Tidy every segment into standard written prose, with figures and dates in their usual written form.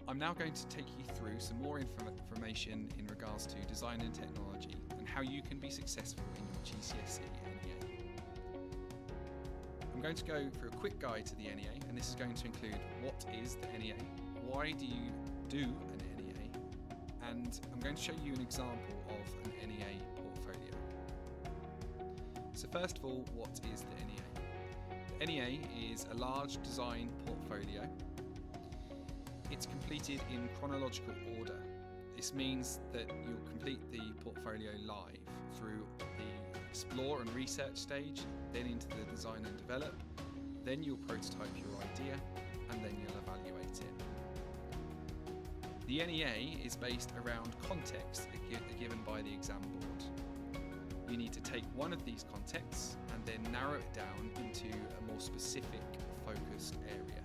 I'm now going to take you through some more information in regards to design and technology and how you can be successful in your GCSE NEA. I'm going to go through a quick guide to the NEA, and this is going to include what is the NEA, why do you do an NEA, and I'm going to show you an example of an NEA portfolio. So first of all, what is the NEA? The NEA is a large design portfolio. It's completed in chronological order. This means that you'll complete the portfolio live through the explore and research stage, then into the design and develop, then you'll prototype your idea, and then you'll evaluate it. The NEA is based around contexts given by the exam board. You need to take one of these contexts and then narrow it down into a more specific, focused area.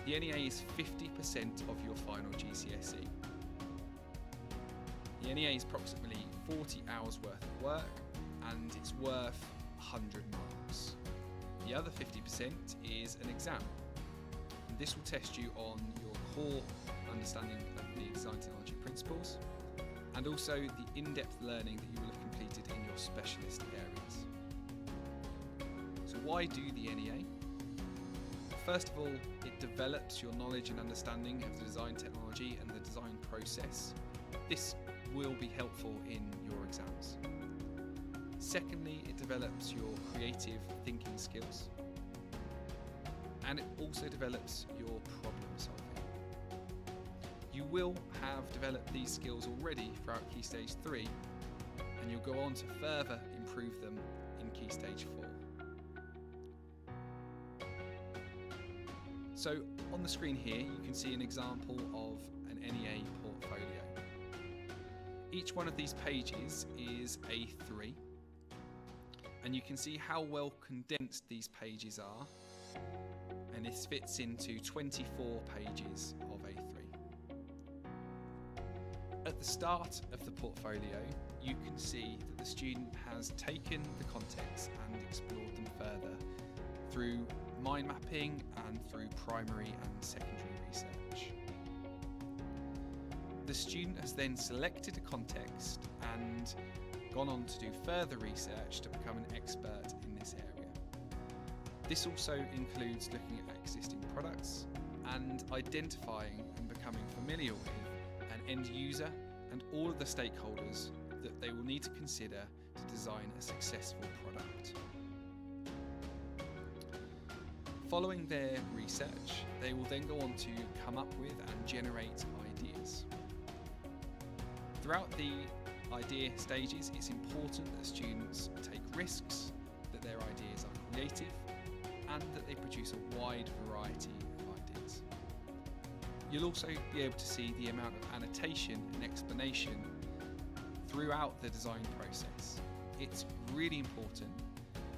The NEA is 50% of your final GCSE. The NEA is approximately 40 hours worth of work and it's worth 100 marks. The other 50% is an exam. And this will test you on your core understanding of the design technology principles and also the in-depth learning that you will have completed in your specialist areas. So why do the NEA? First of all, it develops your knowledge and understanding of the design technology and the design process. This will be helpful in your exams. Secondly, it develops your creative thinking skills. And it also develops your problem solving. You will have developed these skills already throughout Key Stage 3, and you'll go on to further improve them in Key Stage 4. So on the screen here you can see an example of an NEA portfolio. Each one of these pages is A3 and you can see how well condensed these pages are, and this fits into 24 pages of A3. At the start of the portfolio you can see that the student has taken the context and explored them further through mind mapping and through primary and secondary research. The student has then selected a context and gone on to do further research to become an expert in this area. This also includes looking at existing products and identifying and becoming familiar with an end user and all of the stakeholders that they will need to consider to design a successful product. Following their research, they will then go on to come up with and generate ideas. Throughout the idea stages, it's important that students take risks, that their ideas are creative, and that they produce a wide variety of ideas. You'll also be able to see the amount of annotation and explanation throughout the design process. It's really important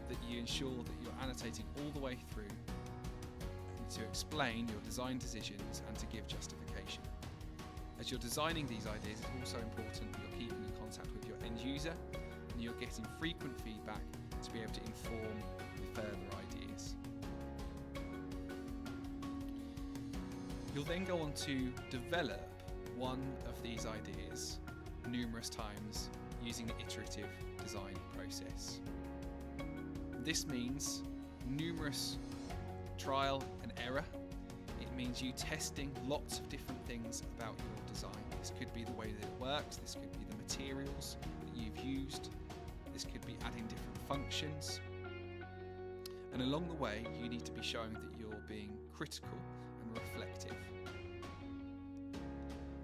that you ensure that you're annotating all the way through to explain your design decisions and to give justification. As you're designing these ideas, it's also important that you're keeping in contact with your end user and you're getting frequent feedback to be able to inform the further ideas. You'll then go on to develop one of these ideas numerous times using the iterative design process. This means numerous trial and error. It means you testing lots of different things about your design. This could be the way that it works, this could be the materials that you've used, this could be adding different functions. And along the way you need to be showing that you're being critical and reflective.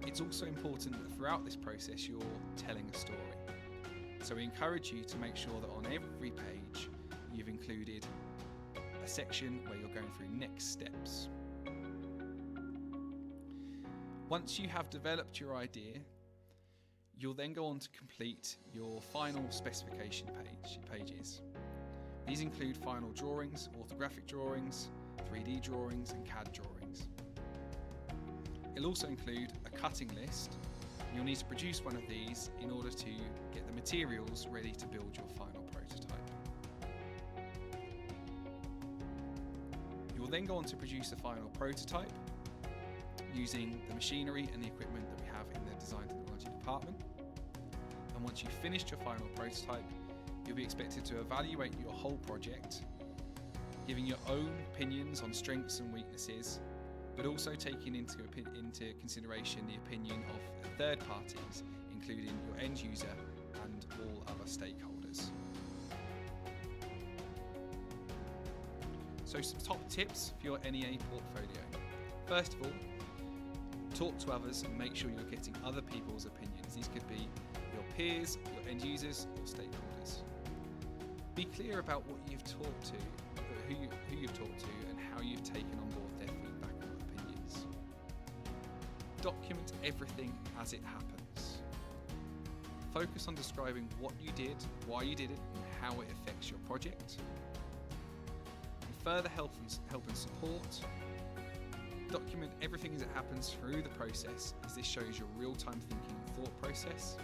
It's also important that throughout this process you're telling a story. So we encourage you to make sure that on every page you've included a section where you're going through next steps. Once you have developed your idea, you'll then go on to complete your final specification pages. These include final drawings, orthographic drawings, 3D drawings and CAD drawings. It'll also include a cutting list. You'll need to produce one of these in order to get the materials ready to build your final prototype. You will then go on to produce a final prototype using the machinery and the equipment that we have in the Design Technology department. And once you've finished your final prototype, you'll be expected to evaluate your whole project, giving your own opinions on strengths and weaknesses, but also taking into consideration the opinion of third parties, including your end user and all other stakeholders. So some top tips for your NEA portfolio. First of all, talk to others and make sure you're getting other people's opinions. These could be your peers, your end users, or stakeholders. Be clear about what you've talked to, who you've talked to, and how you've taken on board their feedback and opinions. Document everything as it happens. Focus on describing what you did, why you did it, and how it affects your project. And further help and support. Document everything as it happens through the process, as this shows your real-time thinking and thought process.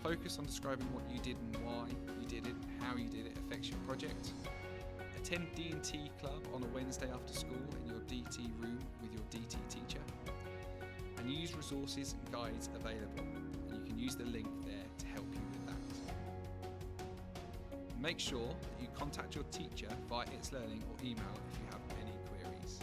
Focus on describing what you did and why you did it, and how you did it affects your project. Attend D T club on a Wednesday after school in your DT room with your DT teacher. And use resources and guides available, and you can use the link there to help you with that. Make sure that you contact your teacher via It's Learning or email if you have any queries.